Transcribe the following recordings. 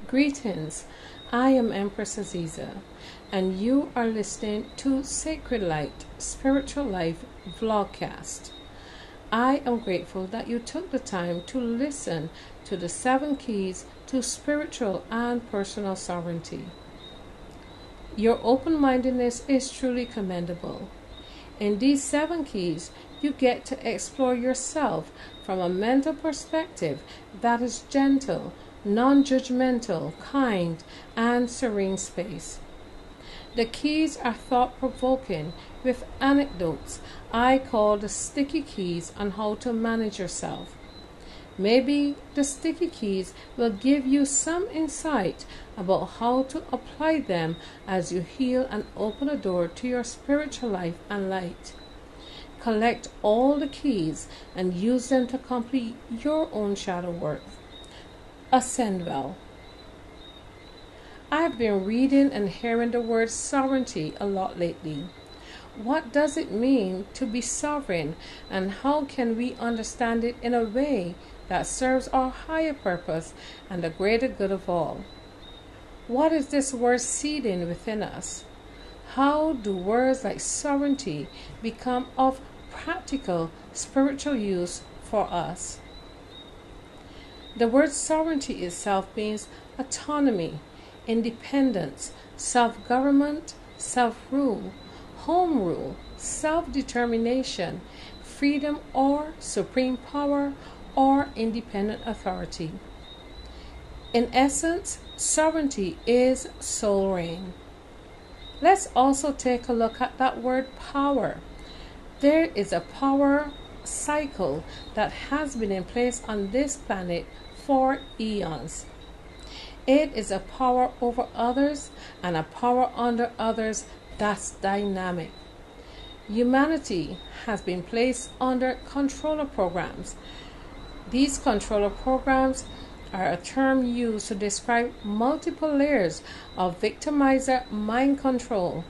Greetings, I am Empress Aziza, and you are listening to Sacred Light Spiritual Life Vlogcast. I am grateful that you took the time to listen to the 7 keys to spiritual and personal sovereignty. Your open-mindedness is truly commendable. In these 7 keys, you get to explore yourself from a mental perspective that is gentle, non-judgmental, kind, and serene space. The keys are thought-provoking with anecdotes I call the sticky keys on how to manage yourself. Maybe the sticky keys will give you some insight about how to apply them as you heal and open a door to your spiritual life and light. Collect all the keys and use them to complete your own shadow work. Ascend well. I've been reading and hearing the word sovereignty a lot lately. What does it mean to be sovereign, and how can we understand it in a way that serves our higher purpose and the greater good of all? What is this word seeding within us? How do words like sovereignty become of practical spiritual use for us? The word sovereignty itself means autonomy, independence, self-government, self-rule, home rule, self-determination, freedom or supreme power or independent authority. In essence, sovereignty is soul reign. Let's also take a look at that word power. There is a power cycle that has been in place on this planet for eons. It is a power over others and a power under others that's dynamic. Humanity has been placed under controller programs. These controller programs are a term used to describe multiple layers of victimizer mind control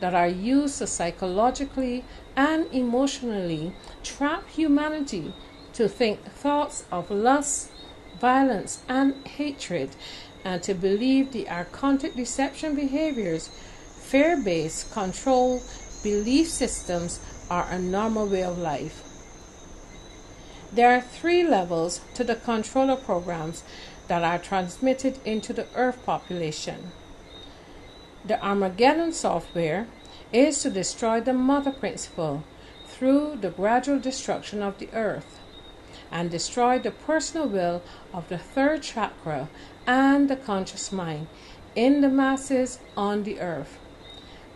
that are used to psychologically and emotionally trap humanity to think thoughts of lust, violence, and hatred, and to believe the archontic deception behaviors, fear-based control belief systems are a normal way of life. There are 3 levels to the controller programs that are transmitted into the Earth population. The Armageddon software is to destroy the mother principle through the gradual destruction of the Earth and destroy the personal will of the 3rd chakra and the conscious mind in the masses on the Earth.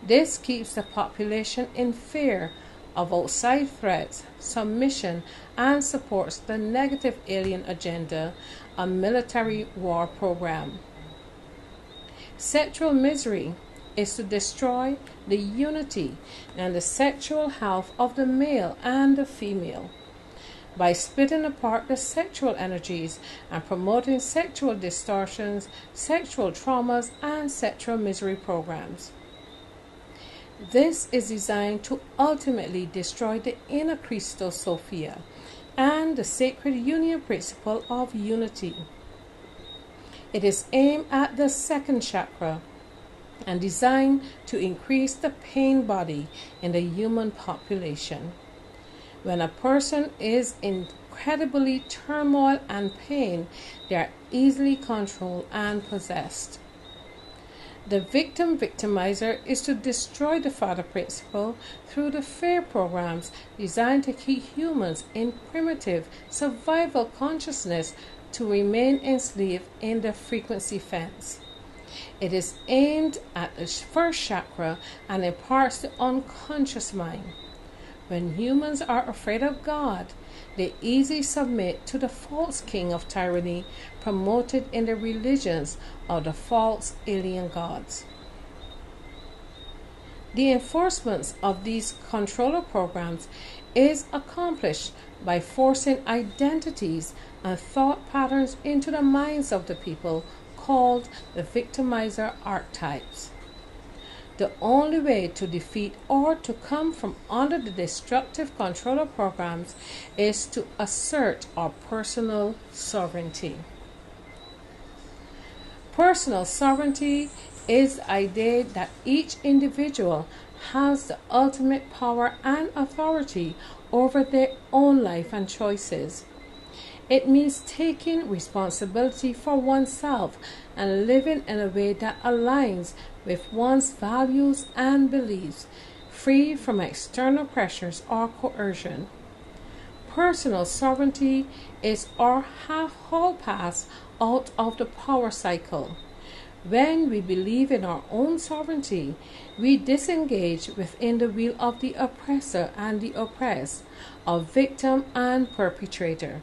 This keeps the population in fear of outside threats, submission, and supports the negative alien agenda, a military war program. Sexual misery is to destroy the unity and the sexual health of the male and the female by splitting apart the sexual energies and promoting sexual distortions, sexual traumas, and sexual misery programs. This is designed to ultimately destroy the inner Christos Sophia and the sacred union principle of unity. It is aimed at the 2nd chakra and designed to increase the pain body in the human population. When a person is in incredibly turmoil and pain, they are easily controlled and possessed. The victimizer is to destroy the father principle through the fear programs designed to keep humans in primitive survival consciousness to remain enslaved in the frequency fence. It is aimed at the 1st chakra and imparts the unconscious mind. When humans are afraid of God, they easily submit to the false king of tyranny promoted in the religions of the false alien gods. The enforcement of these controller programs is accomplished by forcing identities and thought patterns into the minds of the people called the victimizer archetypes. The only way to defeat or to come from under the destructive controller programs is to assert our personal sovereignty. Personal sovereignty is the idea that each individual has the ultimate power and authority over their own life and choices. It means taking responsibility for oneself and living in a way that aligns with one's values and beliefs, free from external pressures or coercion. Personal sovereignty is our hall pass out of the power cycle. When we believe in our own sovereignty, we disengage within the wheel of the oppressor and the oppressed, of victim and perpetrator.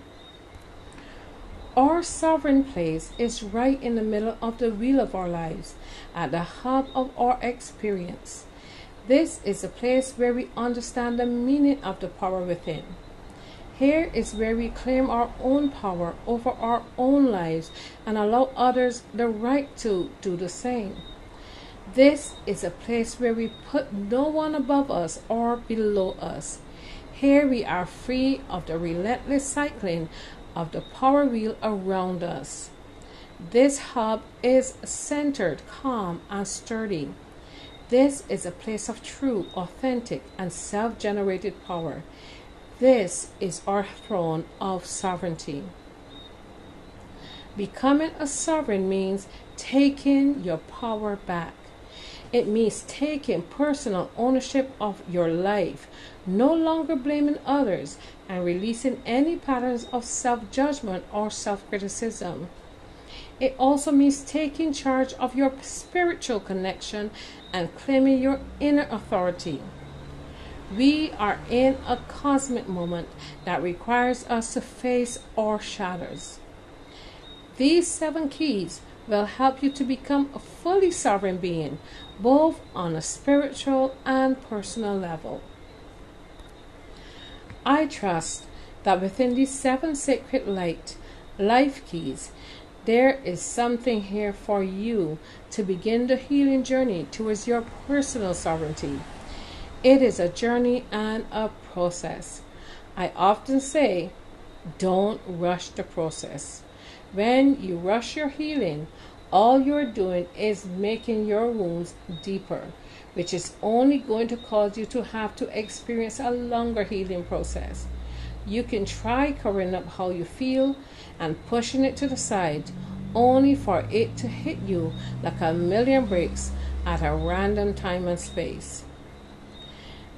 Our sovereign place is right in the middle of the wheel of our lives, at the hub of our experience. This is a place where we understand the meaning of the power within. Here is where we claim our own power over our own lives and allow others the right to do the same. This is a place where we put no one above us or below us. Here we are free of the relentless cycling of the power wheel around us. This hub is centered, calm, and sturdy. This is a place of true, authentic, and self-generated power. This is our throne of sovereignty. Becoming a sovereign means taking your power back. It means taking personal ownership of your life, no longer blaming others, and releasing any patterns of self-judgment or self-criticism. It also means taking charge of your spiritual connection and claiming your inner authority. We are in a cosmic moment that requires us to face our shadows. These 7 keys will help you to become a fully sovereign being, both on a spiritual and personal level. I trust that within these 7 sacred life keys, there is something here for you to begin the healing journey towards your personal sovereignty. It is a journey and a process. I often say, don't rush the process. When you rush your healing, all you're doing is making your wounds deeper, which is only going to cause you to have to experience a longer healing process. You can try covering up how you feel and pushing it to the side, only for it to hit you like a million bricks at a random time and space.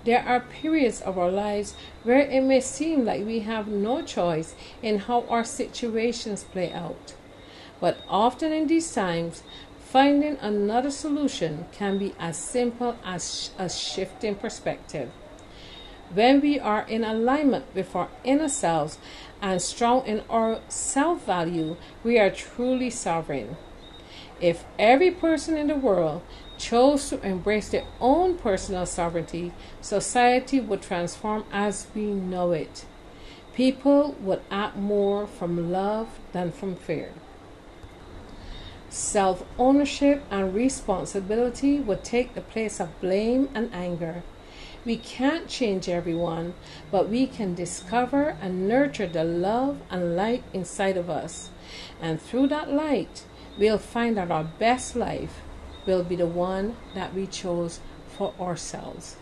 There are periods of our lives where it may seem like we have no choice in how our situations play out. But often in these times, finding another solution can be as simple as a shift in perspective. When we are in alignment with our inner selves and strong in our self-value, we are truly sovereign. If every person in the world chose to embrace their own personal sovereignty, society would transform as we know it. People would act more from love than from fear. Self-ownership and responsibility would take the place of blame and anger. We can't change everyone, but we can discover and nurture the love and light inside of us. And through that light, we'll find that our best life will be the one that we chose for ourselves.